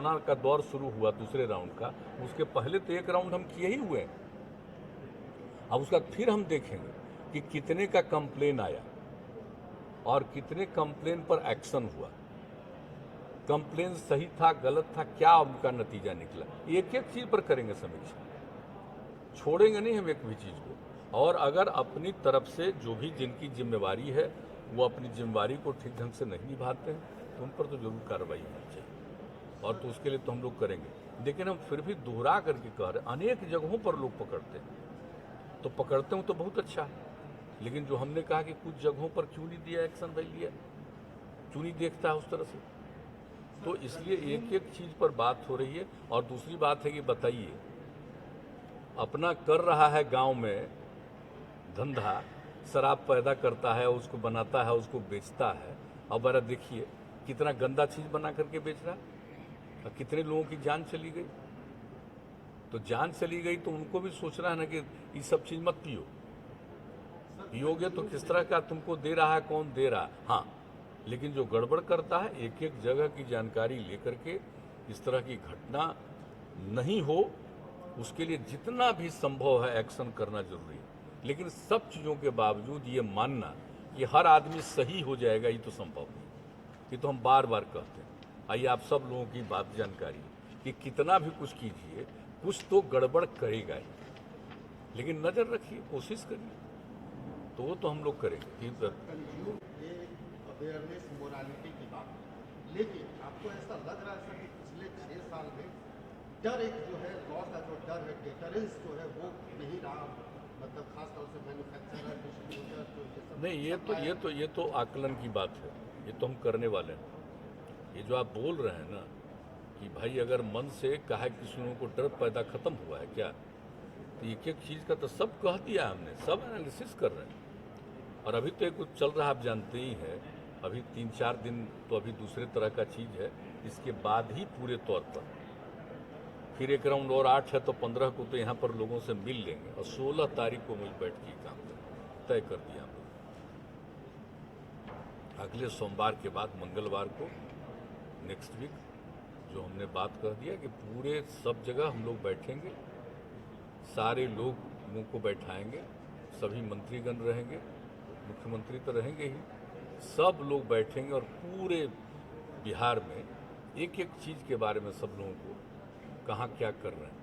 Corona का दौर शुरू हुआ दूसरे राउंड का, उसके पहले तो एक राउंड हम किए ही हुए हैं। अब उसका फिर हम देखेंगे कि कितने का कंप्लेन आया और कितने कंप्लेन पर एक्शन हुआ, कंप्लेन सही था गलत था, क्या उनका नतीजा निकला। एक एक चीज़ पर करेंगे समीक्षा, छोड़ेंगे नहीं हम एक भी चीज़ को। और अगर अपनी तरफ से जो भी जिनकी जिम्मेवारी है वो अपनी जिम्मेवारी को ठीक ढंग से नहीं निभाते हैं तो उन पर तो जरूर कार्रवाई होनी चाहिए, और तो उसके लिए तो हम लोग करेंगे। लेकिन हम फिर भी दोहरा करके कह रहे हैं, अनेक जगहों पर लोग पकड़ते हैं, तो पकड़ते हो तो बहुत अच्छा है, लेकिन जो हमने कहा कि कुछ जगहों पर क्यों नहीं दिया एक्शन, भाई लिया क्यों नहीं देखता है उस तरह से। तो इसलिए एक एक चीज़ पर बात हो रही है। और दूसरी बात है कि बताइए, अपना कर रहा है गांव में धंधा, शराब पैदा करता है, उसको बनाता है, उसको बेचता है, अब जरा देखिए कितना गंदा चीज़ बना करके बेच रहा है और कितने लोगों की जान चली गई। तो जान चली गई तो उनको भी सोचना है ना कि ये सब चीज़ मत पियो, पियोगे तो किस तरह का तुमको दे रहा है, कौन दे रहा है। हाँ, लेकिन जो गड़बड़ करता है, एक एक जगह की जानकारी लेकर के इस तरह की घटना नहीं हो, उसके लिए जितना भी संभव है एक्शन करना जरूरी है। लेकिन सब चीज़ों के बावजूद ये मानना कि हर आदमी सही हो जाएगा, ये तो संभव नहीं। ये तो हम बार बार कहते हैं। आइए आप सब लोगों की बात जानकारी कि कितना भी कुछ कीजिए, कुछ तो गड़बड़ करेगा ही, लेकिन नज़र रखिए, कोशिश करिए, तो वो तो हम लोग करेंगे। अवेयरनेस मोरालिटी की बात है, लेकिन आपको ऐसा लग रहा है सर कि पिछले 6 साल में डर, एक जो है लॉ का जो डर है, डेटरेंस जो है वो नहीं रहा, मतलब खासतौर से मैन्युफैक्चरर, डिस्ट्रीब्यूटर जो ये सब। नहीं, ये तो आकलन की बात है, ये तो हम करने वाले हैं। ये जो आप बोल रहे हैं ना कि भाई अगर मन से कहा किसी लोगों को डर पैदा खत्म हुआ है क्या, तो एक एक चीज़ का तो सब कह दिया हमने, सब एनालिसिस कर रहे हैं। और अभी तो एक कुछ चल रहा है, आप जानते ही हैं, अभी 3-4 दिन तो अभी दूसरे तरह का चीज़ है, इसके बाद ही पूरे तौर पर फिर एक राउंड और 8 है तो 15 को तो यहाँ पर लोगों से मिल लेंगे, और 16 तारीख को मिल बैठ के काम तय कर दिया हम लोग। अगले सोमवार के बाद मंगलवार को नेक्स्ट वीक जो हमने बात कह दिया कि पूरे सब जगह हम लोग बैठेंगे, सारे लोगों को बैठाएंगे, सभी मंत्रीगण रहेंगे, मुख्यमंत्री तो रहेंगे ही, सब लोग बैठेंगे और पूरे बिहार में एक एक चीज़ के बारे में सब लोगों को कहाँ क्या कर रहे हैं,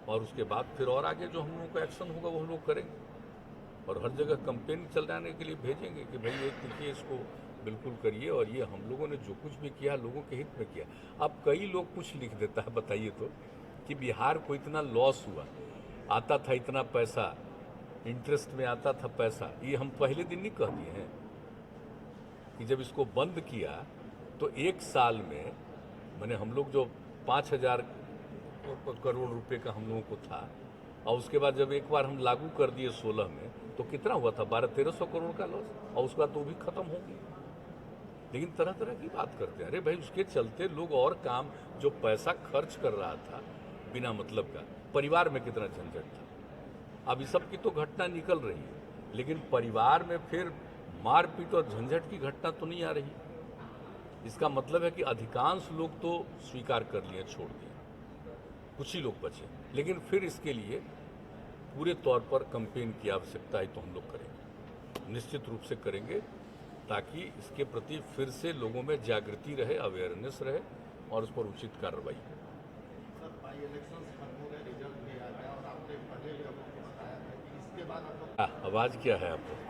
और उसके बाद फिर और आगे जो हम लोगों का एक्शन होगा वो हम लोग करेंगे। और हर जगह कंपेन चलाने के लिए भेजेंगे कि भाई एक देखिए इसको बिल्कुल करिए, और ये हम लोगों ने जो कुछ भी किया लोगों के हित में किया। अब कई लोग कुछ लिख देता है, बताइए तो, कि बिहार को इतना लॉस हुआ, आता था इतना पैसा, इंटरेस्ट में आता था पैसा। ये हम पहले दिन नहीं कह दिए हैं कि जब इसको बंद किया तो एक साल में मैंने हम लोग जो 5,000 करोड़ रुपए का हम लोगों को था, और उसके बाद जब एक बार हम लागू कर दिए 16 में तो कितना हुआ था, 1200-1300 करोड़ का लॉस, और उसके बाद तो भी खत्म हो गया। लेकिन तरह तरह की बात करते हैं, अरे भाई उसके चलते लोग और काम, जो पैसा खर्च कर रहा था बिना मतलब का, परिवार में कितना झंझट था। अब इस सब की तो घटना निकल रही है, लेकिन परिवार में फिर मारपीट और झंझट की घटना तो नहीं आ रही। इसका मतलब है कि अधिकांश लोग तो स्वीकार कर लिए, छोड़ दिए, कुछ ही लोग बचे। लेकिन फिर इसके लिए पूरे तौर पर कंपेन की आवश्यकता है, तो हम लोग करेंगे, निश्चित रूप से करेंगे, ताकि इसके प्रति फिर से लोगों में जागृति रहे, अवेयरनेस रहे, और उस पर उचित कार्रवाई हो। सर, बाई इलेक्शंस खत्म हो गए, रिजल्ट भी आ गया, और आपने पहले भी हम लोग को बताया था कि इसके बाद हम लोग आवाज़ क्या है आप लोग?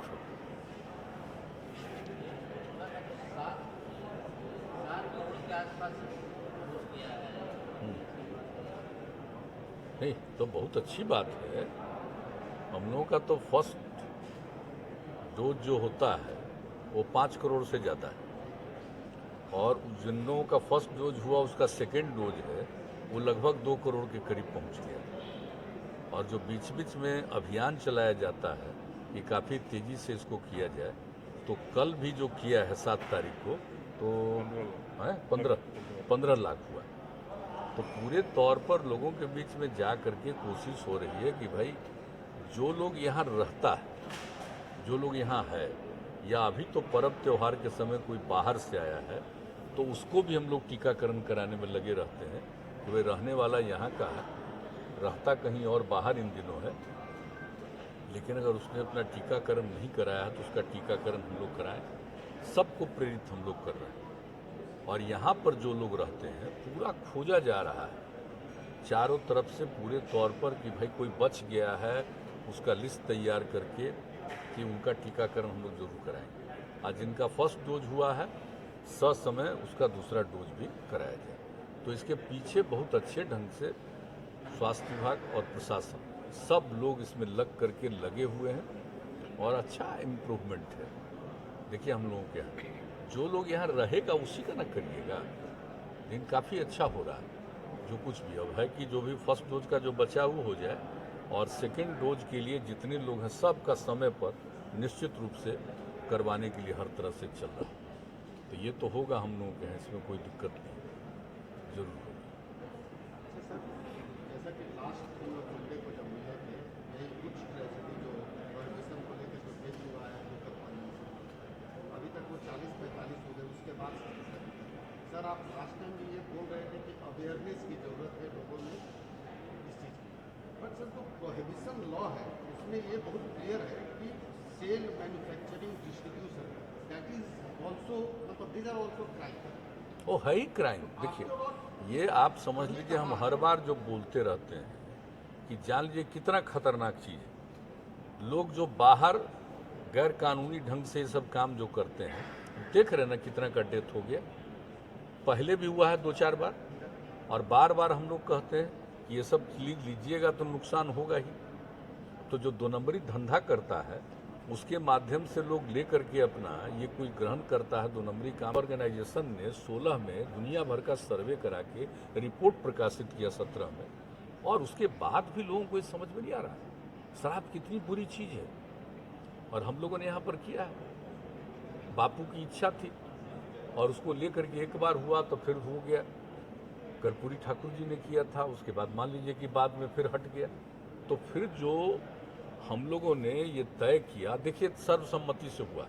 नहीं, तो बहुत अच्छी बात है। हम लोगों का तो फर्स्ट डोज जो होता है वो 5 करोड़ से ज़्यादा है, और जिन लोगों का फर्स्ट डोज हुआ उसका सेकेंड डोज है वो लगभग 2 करोड़ के करीब पहुंच गया। और जो बीच बीच में अभियान चलाया जाता है कि काफ़ी तेज़ी से इसको किया जाए, तो कल भी जो किया है 7 तारीख को, तो 15 लाख हुआ। तो पूरे तौर पर लोगों के बीच में जा करके कोशिश हो रही है कि भाई जो लोग यहाँ रहता है, जो लोग यहाँ है, या अभी तो पर्व त्यौहार के समय कोई बाहर से आया है, तो उसको भी हम लोग टीकाकरण कराने में लगे रहते हैं। वे रहने वाला यहाँ का है, रहता कहीं और बाहर इन दिनों है, लेकिन अगर उसने अपना टीकाकरण नहीं कराया है तो उसका टीकाकरण हम लोग कराएं। सबको प्रेरित हम लोग कर रहे हैं। और यहाँ पर जो लोग रहते हैं पूरा खोजा जा रहा है चारों तरफ से पूरे तौर पर कि भाई कोई बच गया है, उसका लिस्ट तैयार करके कि उनका टीकाकरण हम लोग जरूर कराएंगे। आज जिनका फर्स्ट डोज हुआ है ससमय उसका दूसरा डोज भी कराया जाए। तो इसके पीछे बहुत अच्छे ढंग से स्वास्थ्य विभाग और प्रशासन सब लोग इसमें लग करके लगे हुए हैं और अच्छा इम्प्रूवमेंट है। देखिए हम लोगों के यहाँ जो लोग यहाँ रहेगा उसी का ना करिएगा, लेकिन काफ़ी अच्छा हो रहा है जो कुछ भी। अब है कि जो भी फर्स्ट डोज का जो बचा वो हो जाए और सेकेंड डोज के लिए जितने लोग हैं सबका समय पर निश्चित रूप से करवाने के लिए हर तरह से चल रहा है। तो ये तो होगा हम लोगों के यहाँ, इसमें कोई दिक्कत नहीं, जरूर होगा। जैसा कि लास्ट मंडे को जब मिले थे, यही कुछ ट्रेजेडी जो परमिशन को लेकर जो केस हुआ है लोकल पानी से, अभी तक वो 40-45 हो गए। उसके बाद सर आप लास्ट टाइम भी ये बोल रहे थे कि अवेयरनेस की ज़रूरत है लोगों में इस चीज़ की, बट सर जो प्रोहिबिशन लॉ है उसमें ये बहुत क्लियर है कि sale, manufacturing, distribution that is also, मतलब दीज आर ऑल्सो क्राइम। वो है ही क्राइम। देखिए ये आप समझ लीजिए, हम हर बार जो बोलते रहते हैं कि जान लीजिए कितना खतरनाक चीज़ है। लोग जो बाहर गैर कानूनी ढंग से ये सब काम जो करते हैं, देख रहे ना कितना का डेथ हो गया, पहले भी हुआ है 2-4 बार, और बार बार हम लोग कहते हैं कि ये सब लीजिएगा तो नुकसान होगा ही। तो जो 2 नंबरी धंधा करता है उसके माध्यम से लोग ले करके अपना ये कोई ग्रहण करता है 2 नंबरी काम। ऑर्गेनाइजेशन ने 16 में दुनिया भर का सर्वे करा के रिपोर्ट प्रकाशित किया 17 में, और उसके बाद भी लोगों को ये समझ में नहीं आ रहा शराब कितनी बुरी चीज़ है। और हम लोगों ने यहाँ पर किया है, बापू की इच्छा थी और उसको लेकर के एक बार हुआ तो फिर हो गया। कर्पूरी ठाकुर जी ने किया था, उसके बाद मान लीजिए कि बाद में फिर हट गया। तो फिर जो हम लोगों ने ये तय किया, देखिए सर्वसम्मति से हुआ।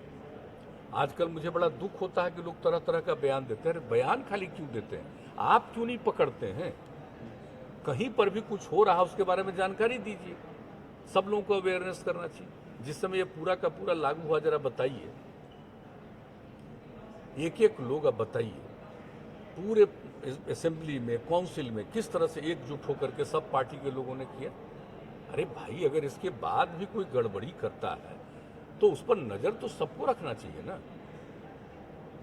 आजकल मुझे बड़ा दुख होता है कि लोग तरह तरह का बयान देते हैं। अरे बयान खाली क्यों देते हैं, आप क्यों नहीं पकड़ते हैं? कहीं पर भी कुछ हो रहा है उसके बारे में जानकारी दीजिए, सब लोगों को अवेयरनेस करना चाहिए। जिस समय ये पूरा का पूरा लागू हुआ, जरा बताइए, एक एक लोग अब बताइए पूरे असेंबली में, काउंसिल में किस तरह से एकजुट होकर के सब पार्टी के लोगों ने किया। अरे भाई अगर इसके बाद भी कोई गड़बड़ी करता है तो उस पर नज़र तो सबको रखना चाहिए ना,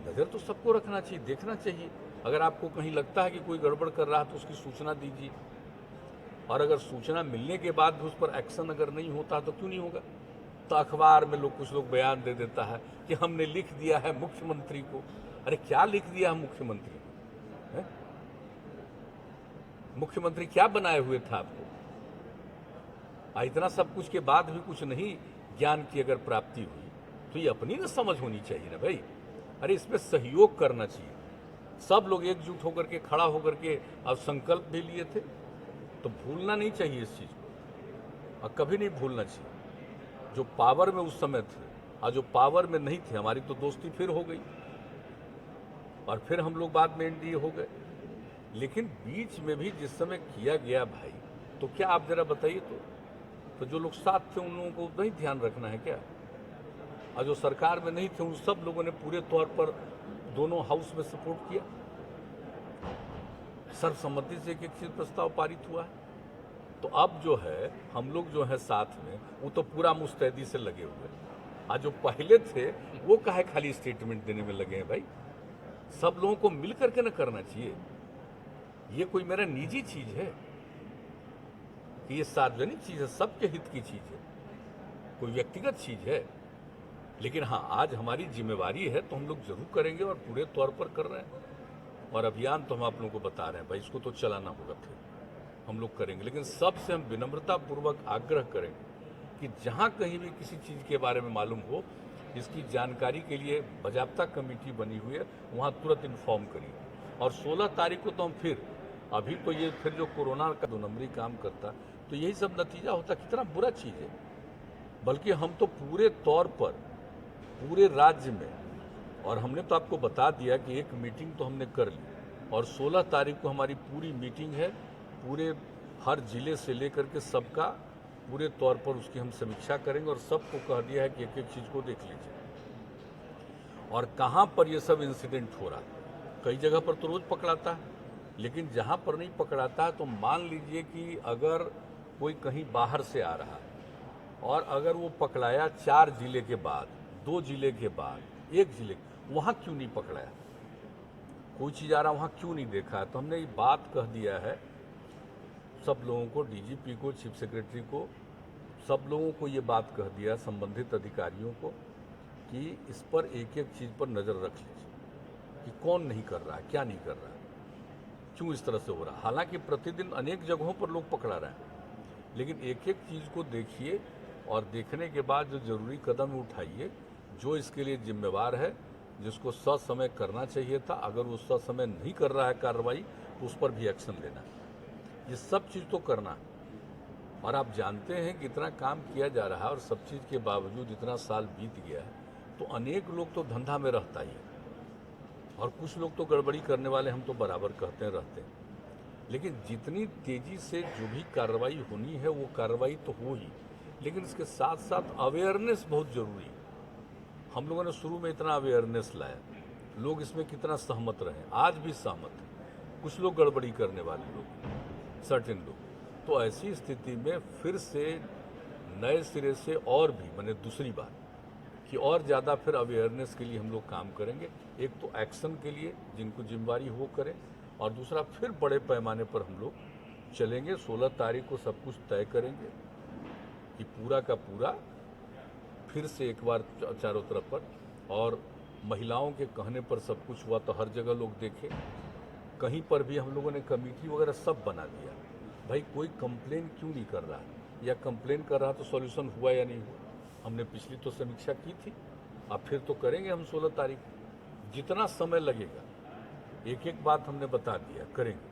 नज़र तो सबको रखना चाहिए, देखना चाहिए। अगर आपको कहीं लगता है कि कोई गड़बड़ कर रहा है तो उसकी सूचना दीजिए, और अगर सूचना मिलने के बाद भी उस पर एक्शन अगर नहीं होता तो क्यों नहीं होगा? तो अखबार में कुछ लोग बयान दे देता है कि हमने लिख दिया है मुख्यमंत्री को। अरे क्या लिख दिया है मुख्यमंत्री को? मुख्यमंत्री क्या बनाए हुए था आपको? इतना सब कुछ के बाद भी कुछ नहीं ज्ञान की अगर प्राप्ति हुई तो ये अपनी ना समझ होनी चाहिए ना भाई। अरे इसमें सहयोग करना चाहिए, सब लोग एकजुट होकर के खड़ा होकर के अब संकल्प भी लिए थे, तो भूलना नहीं चाहिए इस चीज़ को, और कभी नहीं भूलना चाहिए। जो पावर में उस समय थे और जो पावर में नहीं थे, हमारी तो दोस्ती फिर हो गई और फिर हम लोग बाद में एनडीए हो गए। लेकिन बीच में भी जिस समय किया गया भाई, तो क्या आप जरा बताइए, तो जो लोग साथ थे उन लोगों को नहीं ध्यान रखना है क्या? और जो सरकार में नहीं थे उन सब लोगों ने पूरे तौर पर दोनों हाउस में सपोर्ट किया, सर्वसम्मति से एक चीज प्रस्ताव पारित हुआ है। तो अब जो है हम लोग जो है साथ में, वो तो पूरा मुस्तैदी से लगे हुए हैं। और जो पहले थे वो काहे खाली स्टेटमेंट देने में लगे हैं भाई? सब लोगों को मिल करके न करना चाहिए। ये कोई मेरा निजी चीज है कि ये सार्वजनिक चीज है, सबके हित की चीज है, कोई व्यक्तिगत चीज है। लेकिन हाँ, आज हमारी जिम्मेवारी है तो हम लोग जरूर करेंगे और पूरे तौर पर कर रहे हैं। और अभियान तो हम आप लोगों को बता रहे हैं भाई, इसको तो चलाना होगा, फिर हम लोग करेंगे। लेकिन सबसे हम विनम्रतापूर्वक आग्रह करेंगे कि जहाँ कहीं भी किसी चीज़ के बारे में मालूम हो, इसकी जानकारी के लिए बाजाबता कमेटी बनी हुई है, वहाँ तुरंत इन्फॉर्म करिए। और 16 तारीख को तो हम फिर, अभी तो ये फिर जो कोरोना का 2 नंबरी काम करता, तो यही सब नतीजा होता। कितना बुरा चीज़ है। बल्कि हम तो पूरे तौर पर पूरे राज्य में, और हमने तो आपको बता दिया कि एक मीटिंग तो हमने कर ली और 16 तारीख को हमारी पूरी मीटिंग है, पूरे हर जिले से लेकर के सबका पूरे तौर पर उसकी हम समीक्षा करेंगे और सबको कह दिया है कि एक एक चीज़ को देख लीजिए और कहाँ पर ये सब इंसिडेंट हो रहा है। कई जगह पर तो रोज़ पकड़ाता है, लेकिन जहाँ पर नहीं पकड़ाता है तो मान लीजिए कि अगर कोई कहीं बाहर से आ रहा है और अगर वो पकड़ाया 4 जिले के बाद, 2 जिले के बाद, 1 जिले, वहाँ क्यों नहीं पकड़ाया? कोई चीज़ आ रहा वहाँ क्यों नहीं देखा है? तो हमने ये बात कह दिया है सब लोगों को, डीजीपी को, चीफ सेक्रेटरी को, सब लोगों को ये बात कह दिया, संबंधित अधिकारियों को, कि इस पर एक एक चीज़ पर नज़र रख लीजिए कि कौन नहीं कर रहा है, क्या नहीं कर रहा है, क्यों इस तरह से हो रहा है। हालांकि प्रतिदिन अनेक जगहों पर लोग पकड़ा रहे हैं, लेकिन एक एक चीज़ को देखिए और देखने के बाद जो ज़रूरी कदम उठाइए। जो इसके लिए जिम्मेवार है, जिसको ससमय करना चाहिए था, अगर वो ससमय नहीं कर रहा है कार्रवाई, तो उस पर भी एक्शन लेना है। ये सब चीज़ तो करना है। और आप जानते हैं कि इतना काम किया जा रहा है और सब चीज़ के बावजूद इतना साल बीत गया है, तो अनेक लोग तो धंधा में रहता ही है और कुछ लोग तो गड़बड़ी करने वाले हम तो बराबर कहते रहते हैं। लेकिन जितनी तेज़ी से जो भी कार्रवाई होनी है वो कार्रवाई तो हो ही, लेकिन इसके साथ साथ अवेयरनेस बहुत ज़रूरी है। हम लोगों ने शुरू में इतना अवेयरनेस लाया, लोग इसमें कितना सहमत रहे, आज भी सहमत हैं। कुछ लोग गड़बड़ी करने वाले लोग, सर्टेन लोग, तो ऐसी स्थिति में फिर से नए सिरे से और भी, मैंने दूसरी बात कि और ज़्यादा फिर अवेयरनेस के लिए हम लोग काम करेंगे। एक तो एक्शन के लिए जिनको जिम्मेवारी हो करें, और दूसरा फिर बड़े पैमाने पर हम लोग चलेंगे। 16 तारीख को सब कुछ तय करेंगे कि पूरा का पूरा फिर से एक बार चारों तरफ पर, और महिलाओं के कहने पर सब कुछ हुआ तो हर जगह लोग देखें। कहीं पर भी हम लोगों ने कमेटी वगैरह सब बना दिया। भाई कोई कंप्लेन क्यों नहीं कर रहा है, या कंप्लेन कर रहा तो सॉल्यूशन हुआ या नहीं हुआ? हमने पिछली तो समीक्षा की थी, अब फिर तो करेंगे हम 16 तारीख। जितना समय लगेगा एक एक बात हमने बता दिया, करेंगे,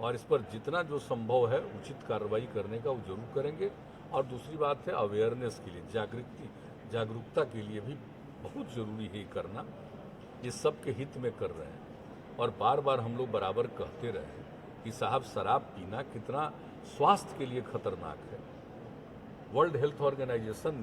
और इस पर जितना जो संभव है उचित कार्रवाई करने का वो जरूर करेंगे। और दूसरी बात है अवेयरनेस के लिए, जागरूकता के लिए भी बहुत ज़रूरी है करना। ये सब के हित में कर रहे हैं, और बार बार हम लोग बराबर कहते रहे हैं कि साहब शराब पीना कितना स्वास्थ्य के लिए खतरनाक है। World health organisation